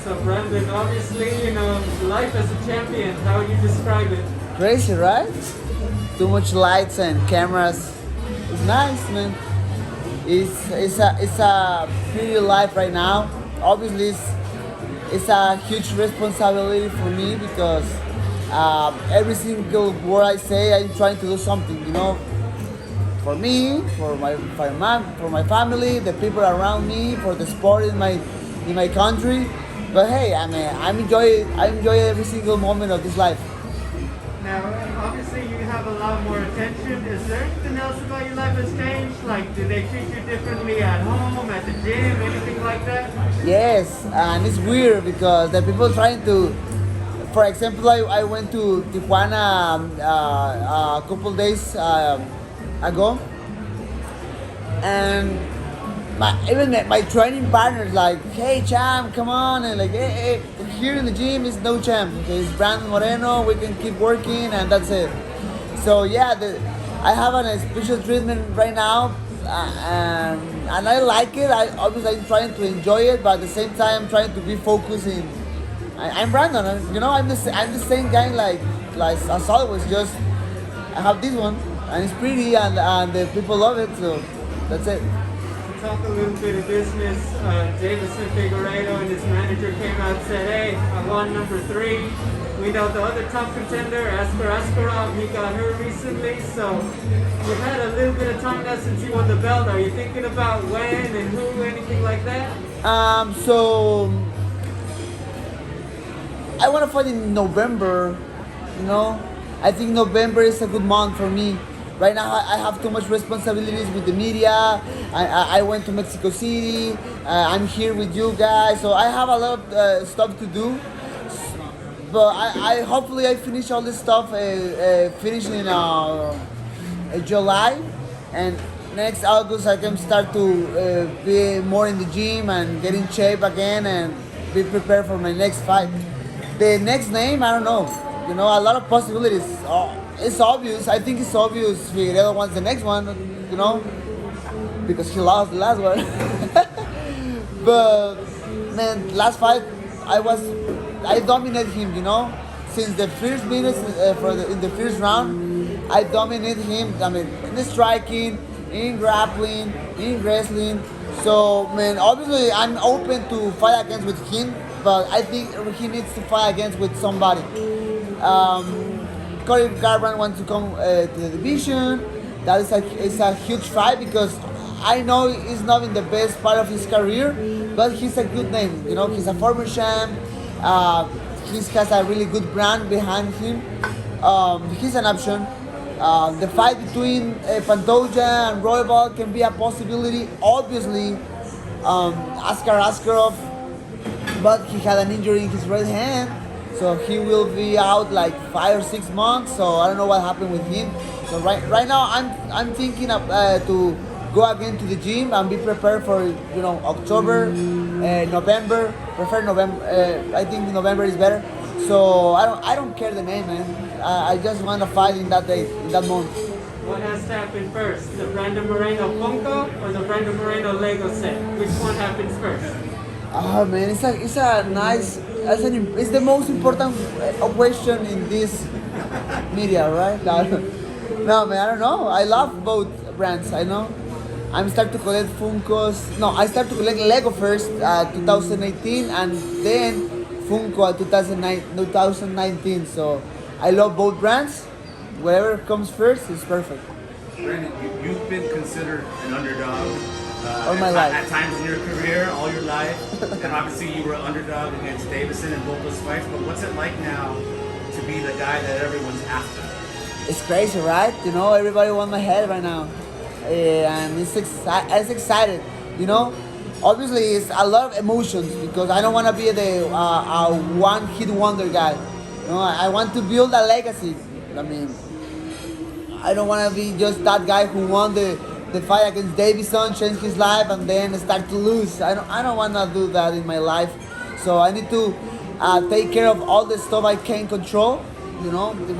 So Brandon, obviously, life as a champion, how would you describe it? Crazy, right? Too much lights and cameras. It's nice, man. It's a pretty life right now. Obviously, it's a huge responsibility for me because every single word I say, I'm trying to do something. For me, for my family, the people around me, for the sport in my country. But hey, I enjoy every single moment of this life. Now, obviously, you have a lot more attention. Is there anything else about your life has changed? Like, do they treat you differently at home, at the gym, anything like that? Yes, and it's weird because the people trying to. For example, I went to Tijuana a couple days ago, and even my training partners like, hey champ, come on, and like, hey, here in the gym is no champ. Okay, it's Brandon Moreno. We can keep working, and that's it. So yeah, I have a special treatment right now, and I like it. I'm trying to enjoy it, but at the same time, I'm trying to be focused in. I'm Brandon, and I'm the same guy like as always. Just I have this one, and it's pretty, and the people love it. So that's it. To talk a little bit of business, Deiveson Figueiredo and his manager came out and said, hey, I won number 3. We know the other top contender, Askarov, he got hurt recently, so you've had a little bit of time now since you won the belt. Are you thinking about when and who, anything like that? So I want to fight in November. I think November is a good month for me. Right now, I have too much responsibilities with the media. I went to Mexico City. I'm here with you guys, so I have a lot of stuff to do. But I hopefully I finish all this stuff. Finish in July, and next August I can start to be more in the gym and get in shape again and be prepared for my next fight. The next name, I don't know. A lot of possibilities. It's obvious. I think it's obvious. Figueiredo wants the next one. Because he lost the last one. But man, last fight, I dominated him. Since the first minutes in the first round, I dominated him. In the striking, in grappling, in wrestling. So man, obviously I'm open to fight against with him, but I think he needs to fight against with somebody. Corey Garbrandt wants to come to the division. That is a huge fight because I know he's not in the best part of his career, but he's a good name. He's a former champ. He has a really good brand behind him. He's an option. The fight between Pantoja and Royval can be a possibility. Obviously, Askarov, but he had an injury in his right hand, so he will be out like 5 or 6 months. So I don't know what happened with him. So right now I'm thinking of to go again to the gym and be prepared for October, November. Prefer November. I think November is better. So I don't care the name, man. I just want to fight in that day, in that month. What has to happen first? The Brandon Moreno funko or the Brandon Moreno Lego set? Which one happens first? Oh man, it's the most important question in this media, right? No man, I don't know. I love both brands. I know. I'm start to collect Funkos. No, I start to collect Lego first, 2018, and then Funko at 2019. So I love both brands. Whatever comes first is perfect. Brandon, you've been considered an underdog All my life. at times in your career, all your life, and obviously you were an underdog against Deiveson in both those fights. But what's it like now to be the guy that everyone's after? It's crazy, right? Everybody wants my head right now, and it's excited. Obviously it's a lot of emotions because I don't want to be the one-hit wonder guy. I want to build a legacy. I don't want to be just that guy who won the fight against Deiveson, changed his life, and then start to lose. I don't want to do that in my life. So I need to take care of all the stuff I can control. We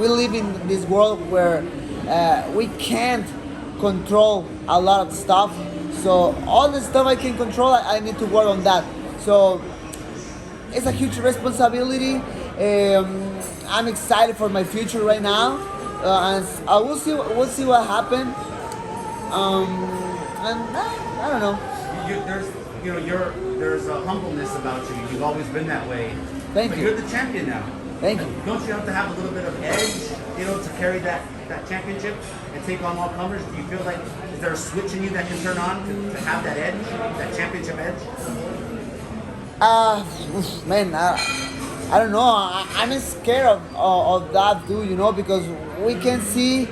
live in this world where we can't control a lot of stuff. So all the stuff I can control, I need to work on that. So it's a huge responsibility. I'm excited for my future right now, and we'll see what happens. And I don't know. There's a humbleness about you. You've always been that way. Thank but you. You're the champion now. Thank you. Don't you have to have a little bit of edge, to carry that championship and take on all comers? Do you feel like, is there a switch in you that can turn on to have that edge, that championship edge? Man, I don't know. I'm scared of that too, because we can see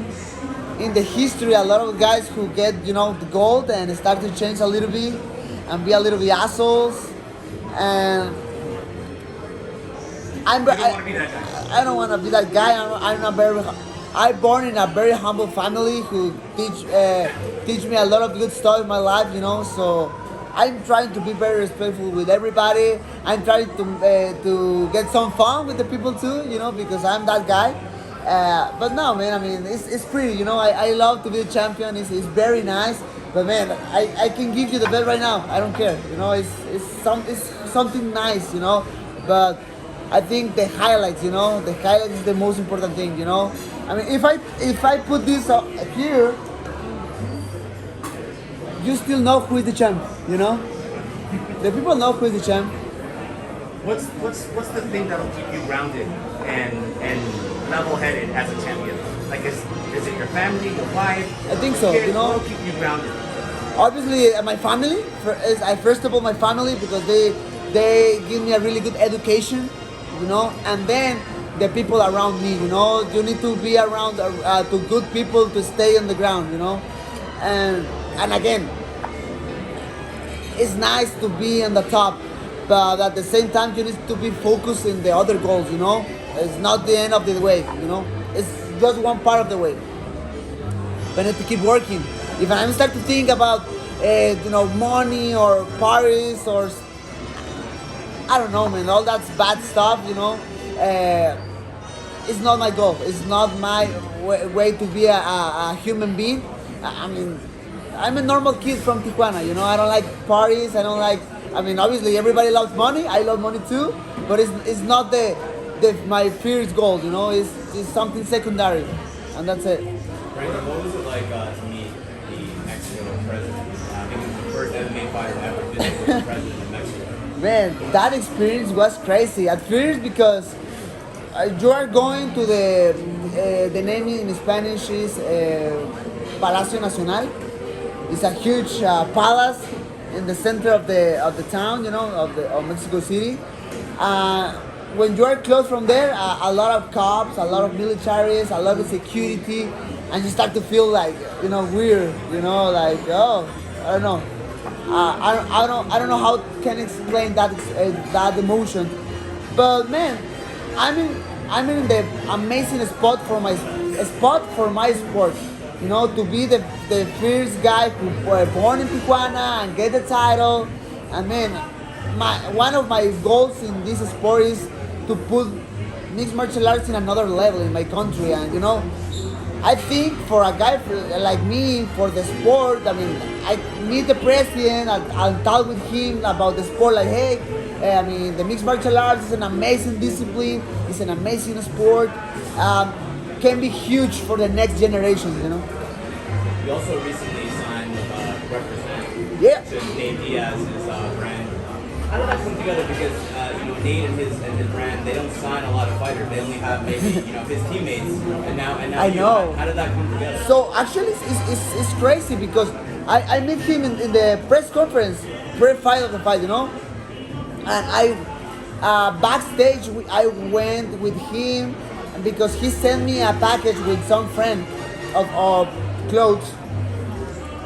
in the history a lot of guys who get, the gold and start to change a little bit and be a little bit assholes. And You don't want to be that guy. I don't want to be that guy. I'm born in a very humble family who teach me a lot of good stuff in my life, So I'm trying to be very respectful with everybody. I'm trying to get some fun with the people too, because I'm that guy. But no, man. I mean, it's pretty, I love to be the champion. It's very nice. But man, I can give you the belt right now. I don't care. It's something nice, But I think the highlights, the highlights is the most important thing, I mean, if I put this here, you still know who is the champ, The people know who is the champ. What's the thing that'll keep you grounded and level-headed as a champion? Like, is it your family, your wife? I think so, kids? What'll keep you grounded? Obviously, my family. First of all, my family, because they give me a really good education, and then the people around me, You need to be around to good people to stay on the ground, And again, it's nice to be on the top, but at the same time, you need to be focused in the other goals, It's not the end of the way, It's just one part of the way. But I need to keep working. If I start to think about, money or parties or, I don't know, man, all that's bad stuff, it's not my goal. It's not my way to be a human being. I mean, I'm a normal kid from Tijuana, I don't like parties. Obviously everybody loves money. I love money too, but it's not my first goal, It's something secondary, and that's it. Brandon, what was it like to meet the Mexican president? He was the first MMA fighter ever visit with the president of Mexico. Man, that experience was crazy at first because you are going to the name in Spanish is Palacio Nacional. It's a huge palace in the center of the town, of Mexico City. When you are close from there, a lot of cops, a lot of militaries, a lot of security, and you start to feel like weird, like I don't know. I don't know how can explain that emotion, but man, I'm in the amazing spot for my sport. To be the first guy who was born in Tijuana and get the title, and man, one of my goals in this sport is to put mixed martial arts in another level in my country, and I think for a guy like me, for the sport, I meet the president and talk with him about the sport, like, hey, the mixed martial arts is an amazing discipline, it's an amazing sport, can be huge for the next generation, You also recently signed with Represent to Nate Diaz's brand. How did that come together? Because Nate and his brand, they don't sign a lot of fighters. They only have maybe his teammates, and now I know. How did that come together? So actually, it's crazy because I met him in the press conference, pre-fight of the fight, and I backstage I went with him because he sent me a package with some friend of clothes.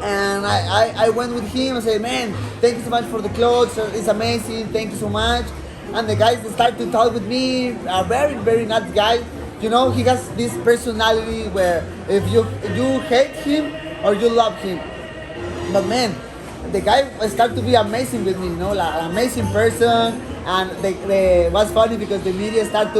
And I went with him and said, man, thank you so much for the clothes. It's amazing. Thank you so much. And the guys start to talk with me. A very, very nice guy. He has this personality where if you hate him or you love him. But man, the guy started to be amazing with me. Like an amazing person. And was funny because the media started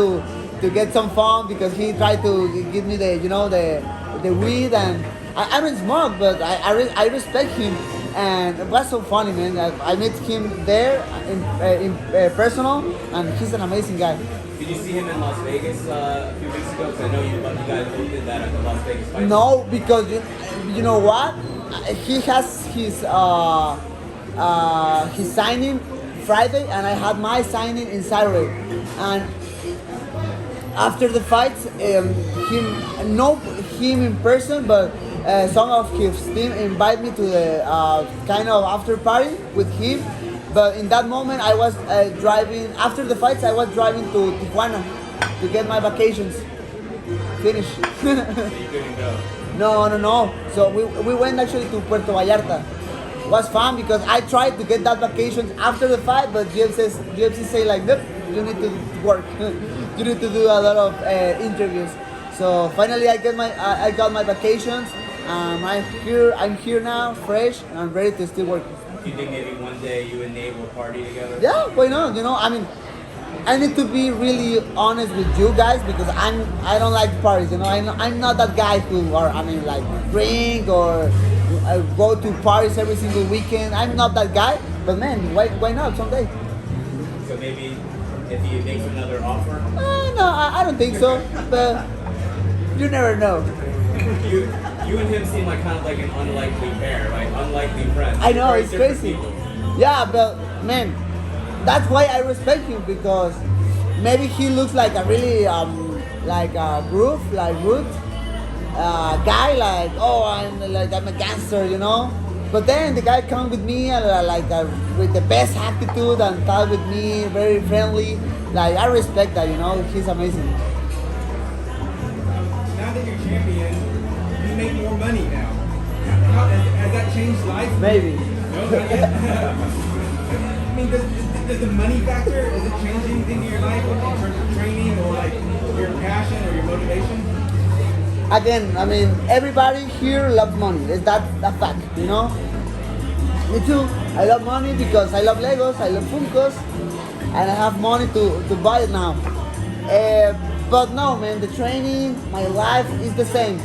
to get some fun because he tried to give me the weed, and I don't smoke, but I respect him, And it was so funny, man. I met him there in personal, and he's an amazing guy. Did you see him in Las Vegas a few weeks ago? Because I know you guys both did that at the Las Vegas fight. No, because you know what? He has his signing Friday, and I had my signing in Saturday. And after the fights, him in person, but some of his team invite me to the kind of after party with him. But in that moment, I was driving. After the fights, I was driving to Tijuana to get my vacations. Finish. So you couldn't go. No. So we went actually to Puerto Vallarta. It was fun because I tried to get that vacation after the fight, but UFC say like, nope, you need to work. You need to do a lot of interviews. So finally, I got my vacations. I'm here now, fresh, and I'm ready to still work. Do you think maybe one day you and Nate will party together? Yeah, why not? I mean, I need to be really honest with you guys because I don't like parties. I'm not that guy who like drink or go to parties every single weekend. I'm not that guy. But man, why not someday? So maybe if he makes another offer? No, I don't think so. But you never know. You and him seem like kind of like an unlikely pair, like unlikely friends. I know, Very it's different crazy. people. Yeah, but man, that's why I respect him because maybe he looks like a really rude guy, like I'm a gangster, But then the guy come with me and with the best attitude and talk with me, very friendly. Like I respect that, He's amazing. Now that you're champion, you make more money now. Has that changed life? Maybe. No, not yet. I mean, does the money factor, does it change anything in your life in terms of training or like your passion or your motivation? Again, I mean, everybody here loves money. That's a fact, Me too. I love money because I love Legos, I love funkos, and I have money to buy it now. But no, man, the training, my life is the same,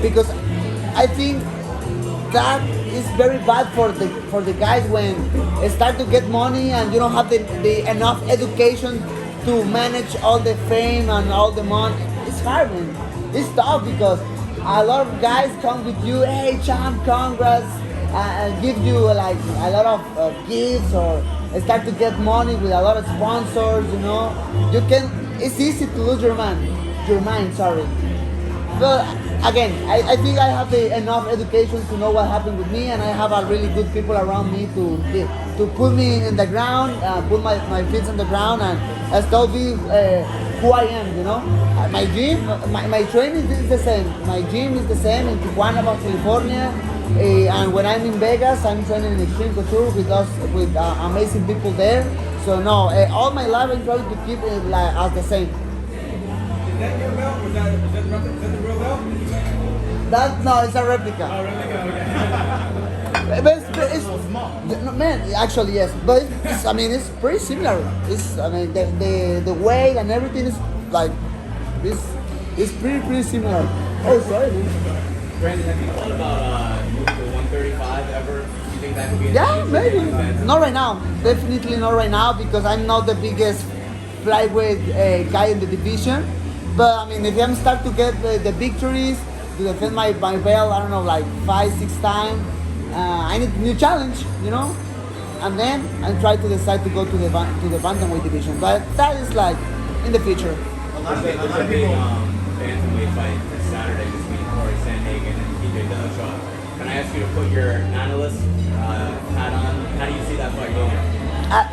Because I think that is very bad for the guys when they start to get money and you don't have the enough education to manage all the fame and all the money. It's hard, man. It's tough because a lot of guys come with you, hey champ, congrats, and give you like a lot of gifts or start to get money with a lot of sponsors, it's easy to lose your mind, sorry. But again, I think I have enough education to know what happened with me, and I have a really good people around me to put me in the ground, put my feet on the ground, and still be who I am. My gym, my training is the same. My gym is the same in Tijuana, California, and when I'm in Vegas, I'm training in Extreme Couture with amazing people there. So no, all my life I'm trying to keep it as the same. Is that your belt or is that the real belt? No, it's a replica. Oh, really? But it's small. Man, actually yes, but it's pretty similar. The weight and everything is like it's pretty similar. Oh, sorry. Brandon, have you thought about moving to 135 ever? Do you think that could be? Yeah, maybe. Not right now. Definitely not right now because I'm not the biggest flyweight guy in the division. But if I'm start to get the victories, to defend my belt, I don't know, like 5-6 times, I need a new challenge, And then I try to decide to go to the bantamweight division. But that is like in the future. A There's lot a of big people. bantamweight fight this Saturday between Corey Sandhagen and TJ Dillashaw. Can I ask you to put your analyst hat on? How do you see that fight going?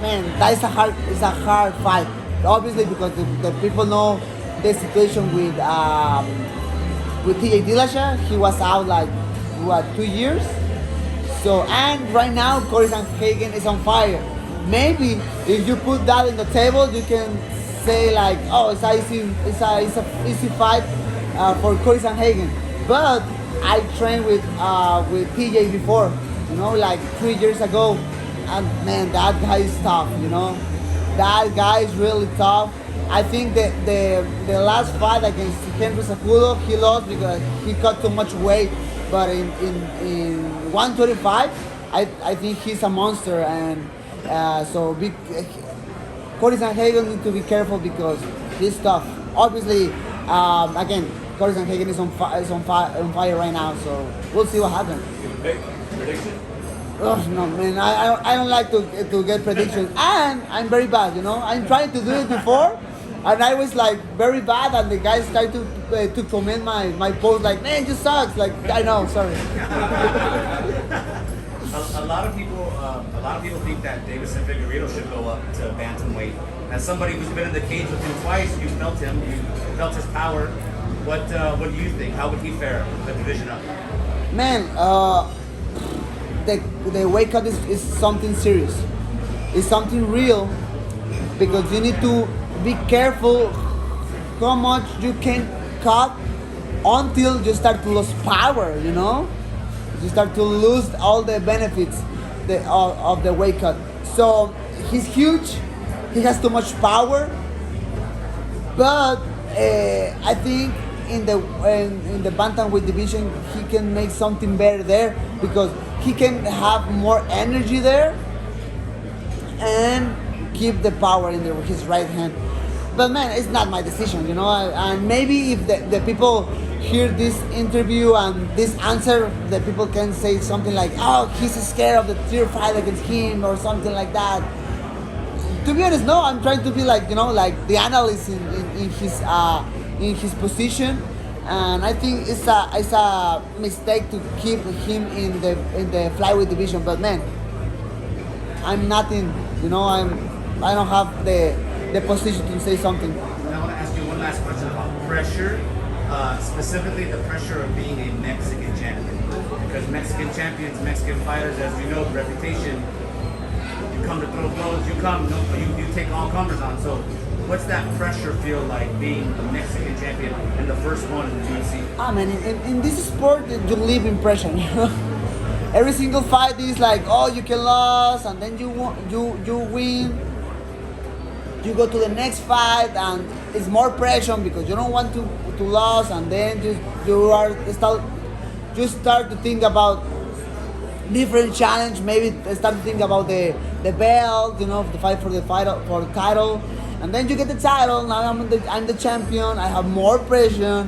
Man, that is a hard fight. Obviously, because the people know the situation with TJ Dillashaw. He was out like 2 years. So and right now Corey Sandhagen is on fire. Maybe if you put that in the table, you can say like, oh, it's a easy fight for Corey Sandhagen. But I trained with TJ before, like 3 years ago, and man, that guy is tough. That guy is really tough. I think that the last fight against Henry Cejudo, he lost because he cut too much weight. but in 125, I think he's a monster, and Cody Sanhagen need to be careful because he's tough. Obviously, again, Cody Sanhagen is on fire right now, so we'll see what happens. Pick prediction. Oh no, man! I don't like to get predictions, and I'm very bad. You know, I'm trying to do it before, and I was like very bad, and the guys started to comment my post like, man, you sucks. Like, I know, sorry. A lot of people think that Deiveson Figueiredo should go up to bantamweight. As somebody who's been in the cage with him twice, you felt him, you felt his power. What do you think? How would he fare the division up? Man, the weight cut is something serious. It's something real, because you need to be careful how much you can cut until you start to lose power. You know, you start to lose all the benefits of the weight cut. So he's huge. He has too much power, but I think in the bantamweight division he can make something better there, because he can have more energy there and keep the power in his right hand. But man, it's not my decision, you know. And maybe if the people hear this interview and this answer, the people can say something like, "Oh, he's scared of the tier fight against him" or something like that. To be honest, no. I'm trying to be like, you know, like the analyst in his position, and I think it's a mistake to keep him in the flyweight division. But man, I'm nothing, you know. I don't have the position to say something. And I want to ask you one last question about pressure, specifically the pressure of being a Mexican champion. Because Mexican champions, Mexican fighters, as we know, the reputation, you come to throw blows, you take all comers on. So what's that pressure feel like being a Mexican champion and the first one in the UFC? Ah man, in this sport you live in pressure, you know. Every single fight is like, oh, you can lose, and then you win. You go to the next fight, and it's more pressure because you don't want to lose, and then you start to think about different challenge. Maybe start to think about the belt, you know, the fight for the title, and then you get the title. Now I'm the champion. I have more pressure.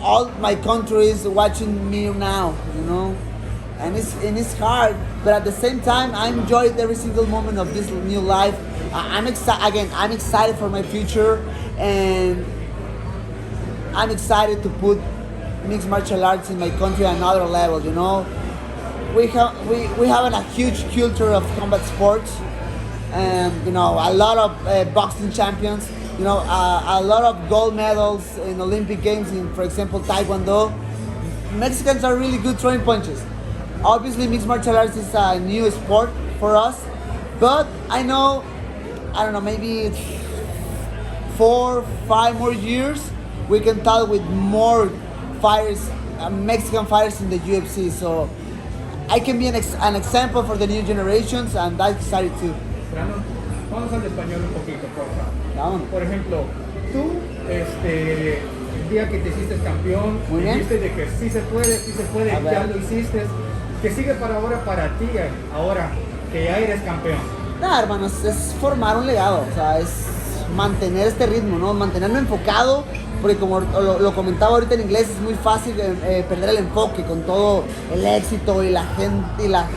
All my country is watching me now, you know, and it's hard. But at the same time, I enjoy every single moment of this new life. I'm excited for my future, and I'm excited to put mixed martial arts in my country at another level. You know, we have a huge culture of combat sports, and you know, a lot of boxing champions. You know, a lot of gold medals in Olympic Games. In, for example, Taekwondo. Mexicans are really good throwing punches. Obviously, mixed martial arts is a new sport for us, but I don't know, maybe 4-5 more years, we can talk with more fighters, Mexican fighters in the UFC. So I can be an example for the new generations, and that's excited too. Brandon, vamos al español un poquito, por favor. Vámonos. Por ejemplo, tú, el día que te hiciste campeón, Muy bien. dijiste de que sí se puede, A ver. ya lo hiciste. ¿Qué sigue para ti, ahora que ya eres campeón? Nada, hermanos, es formar un legado, o sea, es mantener este ritmo, ¿no? Mantenerlo enfocado, porque como lo comentaba ahorita en inglés, es muy fácil perder el enfoque con todo el éxito y la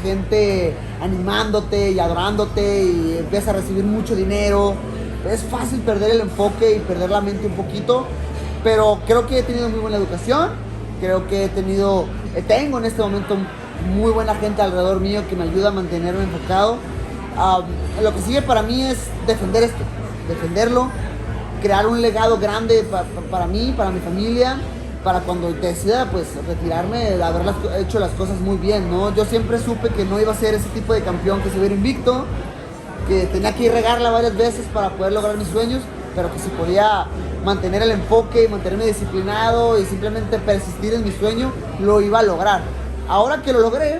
gente animándote y adorándote, y empiezas a recibir mucho dinero. Es fácil perder el enfoque y perder la mente un poquito, pero creo que he tenido muy buena educación, creo que tengo en este momento muy buena gente alrededor mío que me ayuda a mantenerme enfocado. Lo que sigue para mí es defenderlo, crear un legado grande para mí, para mi familia, para cuando decida pues retirarme, haber hecho las cosas muy bien, ¿no? Yo siempre supe que no iba a ser ese tipo de campeón que se hubiera invicto, que tenía que ir regarla varias veces para poder lograr mis sueños, pero que si podía mantener el enfoque y mantenerme disciplinado y simplemente persistir en mi sueño, lo iba a lograr. Ahora que lo logré,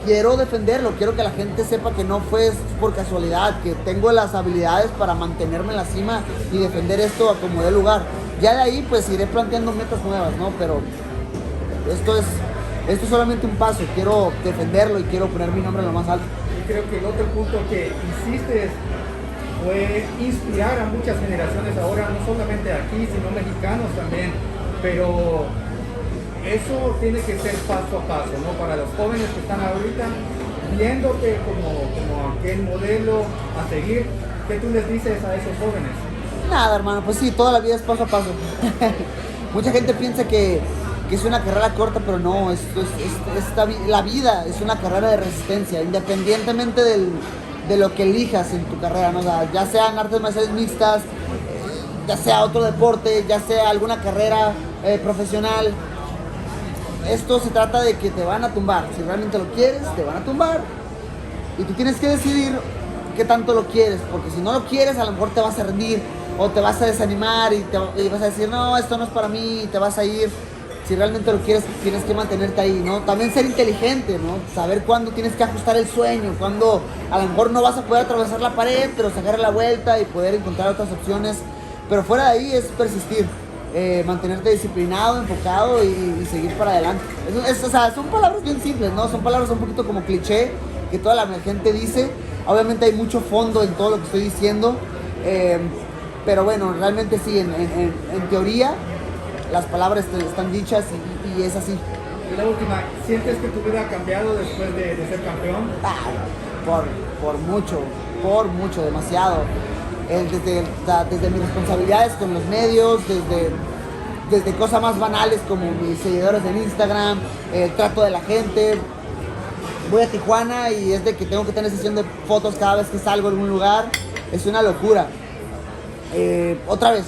quiero defenderlo, quiero que la gente sepa que no fue por casualidad, que tengo las habilidades para mantenerme en la cima y defender esto a como dé lugar. Ya de ahí pues iré planteando metas nuevas, ¿no? Pero esto es esto es solamente un paso, quiero defenderlo y quiero poner mi nombre en lo más alto. Y creo que el otro punto que hiciste fue inspirar a muchas generaciones ahora, no solamente aquí, sino mexicanos también, pero eso tiene que ser paso a paso, ¿no? Para los jóvenes que están ahorita viéndote como aquel modelo a seguir, ¿qué tú les dices a esos jóvenes? Nada, hermano, pues sí, toda la vida es paso a paso. Mucha gente piensa que es una carrera corta, pero no, la vida es una carrera de resistencia, independientemente de lo que elijas en tu carrera, ¿no? O sea, ya sean artes marciales mixtas, ya sea otro deporte, ya sea alguna carrera profesional. Esto se trata de que te van a tumbar. Si realmente lo quieres, te van a tumbar. Y tú tienes que decidir qué tanto lo quieres, porque si no lo quieres, a lo mejor te vas a rendir o te vas a desanimar y vas a decir, no, esto no es para mí, y te vas a ir. Si realmente lo quieres, tienes que mantenerte ahí, ¿no? También ser inteligente, ¿no? Saber cuándo tienes que ajustar el sueño, cuándo a lo mejor no vas a poder atravesar la pared, pero sacar la vuelta y poder encontrar otras opciones. Pero fuera de ahí es persistir, mantenerte disciplinado, enfocado y seguir para adelante. O sea, son palabras bien simples, ¿no? Son palabras un poquito como cliché que toda la gente dice. Obviamente hay mucho fondo en todo lo que estoy diciendo, pero bueno, realmente sí, en teoría las palabras están dichas y es así. Y la última, ¿sientes que tu vida ha cambiado después de ser campeón? Por mucho, demasiado. Desde mis responsabilidades con los medios, desde cosas más banales como mis seguidores en Instagram, el trato de la gente. Voy a Tijuana y es de que tengo que tener sesión de fotos cada vez que salgo a algún lugar. Es una locura. Otra vez,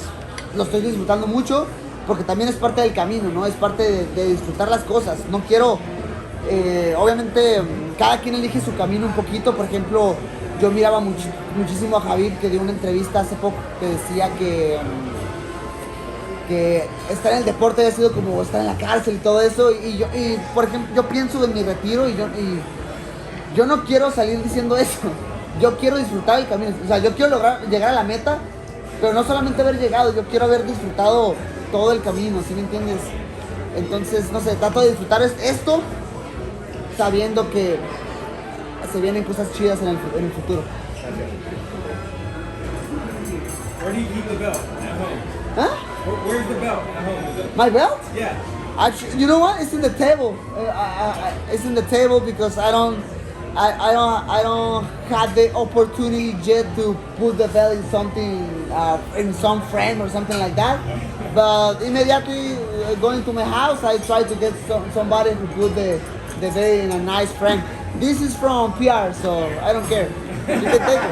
lo estoy disfrutando mucho porque también es parte del camino, ¿no? Es parte de disfrutar las cosas. No quiero, obviamente, cada quien elige su camino un poquito. Por ejemplo, yo miraba muchísimo a Javid, que dio una entrevista hace poco que decía que estar en el deporte había sido como estar en la cárcel y todo eso. Y por ejemplo, yo pienso en mi retiro y yo no quiero salir diciendo eso. Yo quiero disfrutar el camino. O sea, yo quiero llegar a la meta, pero no solamente haber llegado, yo quiero haber disfrutado todo el camino, ¿sí me entiendes? Entonces, no sé, trato de disfrutar esto sabiendo que se vienen cosas chidas en el futuro. Where do you keep the belt? At home. Huh? Where's the belt at home? My belt? Yeah. Actually, you know what? It's in the table. It's in the table because I don't have the opportunity yet to put the belt in something, in some frame or something like that. But immediately going to my house, I try to get somebody to put the belt in a nice frame. This is from PR, so I don't care. You can take it.